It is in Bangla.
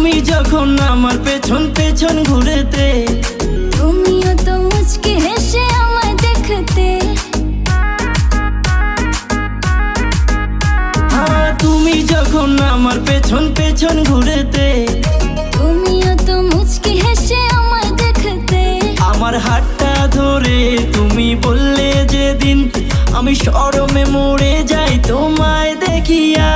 তুমি যখন আমার পেছন পেছন ঘুরেতে, তুমিও তো মুচকি হেসে আমায় দেখতে। তুমি যখন আমার পেছন পেছন ঘুরেতে, তুমিও তো মুচকি হেসে আমায় দেখতে। আমার হাতটা ধরে তুমি বললে যেদিন, আমি শরমে মরে যাই তোমায় দেখিয়া।